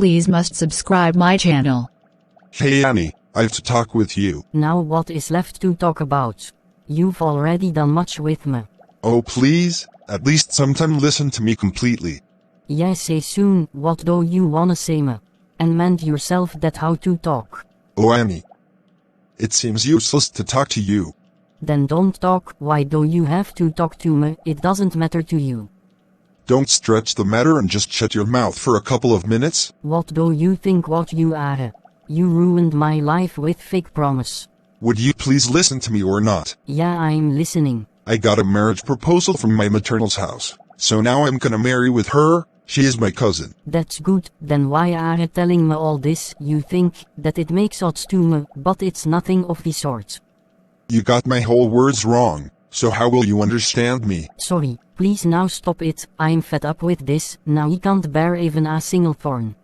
please must subscribe my channel. Hey Annie, I have to talk with you. Now what is left to talk about? You've already done much with me. Oh please, at least sometime listen to me completely. Yes, say soon, what do you wanna say me? And mend yourself that how to talk. Oh Annie. It seems useless to talk to you. Then don't talk, why do you have to talk to me? It doesn't matter to you. Don't stretch the matter and just shut your mouth for a couple of minutes. What do you think what you are? You ruined my life with fake promise. Would you please listen to me or not? Yeah, I'm listening. I got a marriage proposal from my maternal's house. So now I'm gonna marry with her. She is my cousin. That's good, then why are you telling me all this? You think that it makes odds to me, but it's nothing of the sort. You got my whole words wrong. So how will you understand me? Sorry, please now stop it, I'm fed up with this, now you can't bear even a single thorn.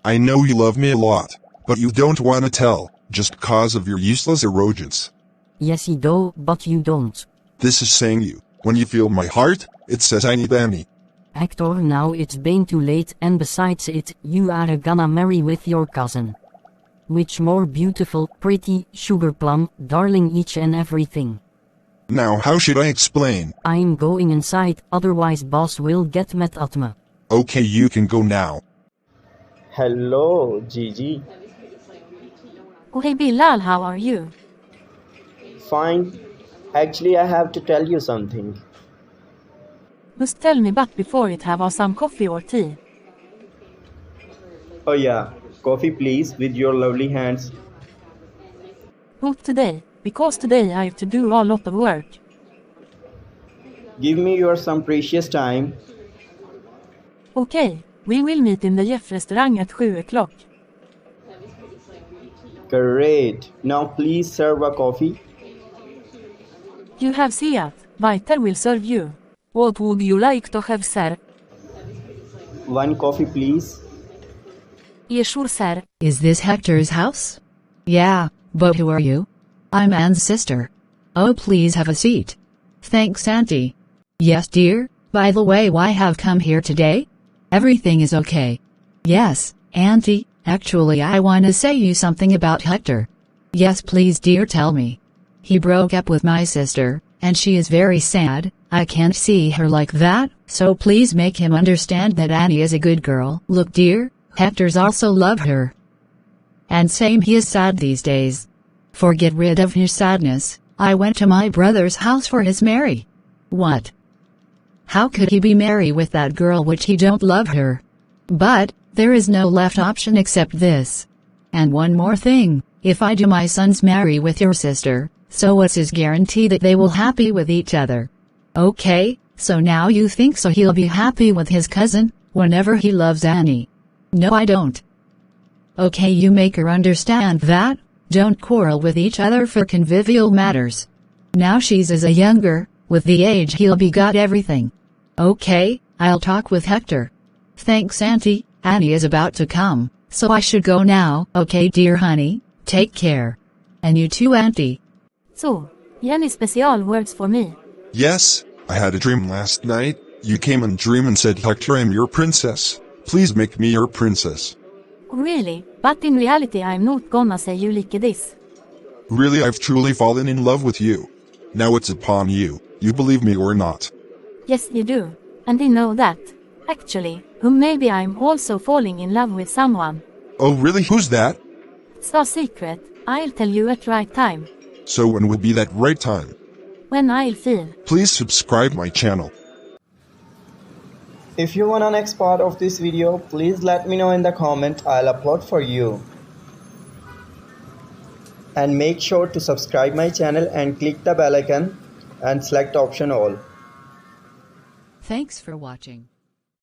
I know you love me a lot, but you don't wanna tell, just cause of your useless arrogance. Yes you do, but you don't. This is saying you. When you feel my heart, it says I need Annie. Hector, now it's been too late, and besides it, you are gonna marry with your cousin. Which more beautiful, pretty, sugar plum, darling each and everything. Now how should I explain? I'm going inside, otherwise boss will get mad at me. Okay, you can go now. Hello, Gigi. Oh hey Bilal, how are you? Fine. Actually, I have to tell you something. Must tell me but before it have some coffee or tea. Oh yeah, coffee please with your lovely hands. Not today, because today I have to do a lot of work. Give me your some precious time. Okay, we will meet in the Jeff restaurant at 7 o'clock. Great. Now please serve a coffee. You have Seat, Waiter will serve you. What would you like to have, sir? One coffee please. Yes, sure, sir. Is this Hector's house? Yeah, but who are you? I'm Anne's sister. Oh please have a seat. Thanks auntie. Yes dear, by the way why have come here today? Everything is okay. Yes, auntie, actually I wanna say you something about Hector. Yes please dear tell me. He broke up with my sister, and she is very sad. I can't see her like that, so please make him understand that Annie is a good girl. Look dear, Hector's also love her. And same he is sad these days. For get rid of his sadness, I went to my brother's house for his marry. What? How could he be marry with that girl which he don't love her? But, there is no left option except this. And one more thing, if I do my sons marry with your sister, so what's his guarantee that they will happy with each other? Okay, so now you think so he'll be happy with his cousin, whenever he loves Annie. No I don't. Okay you make her understand that, don't quarrel with each other for convivial matters. Now she's as a younger, with the age he'll be got everything. Okay, I'll talk with Hector. Thanks auntie, Annie is about to come, so I should go now. Okay dear honey, take care. And you too auntie. So, any special words for me? Yes, I had a dream last night. You came in dream and said Hector I'm your princess. Please make me your princess. Really? But in reality I'm not gonna say you like this. Really I've truly fallen in love with you. Now it's upon you. You believe me or not? Yes you do. And I know that. Actually, maybe I'm also falling in love with someone. Oh really, who's that? It's a secret. I'll tell you at right time. So when would be that right time? When I'll feel. Please subscribe my channel. If you want a next part of this video, please let me know in the comment. I'll upload for you. And make sure to subscribe my channel and click the bell icon and select option all. Thanks for watching.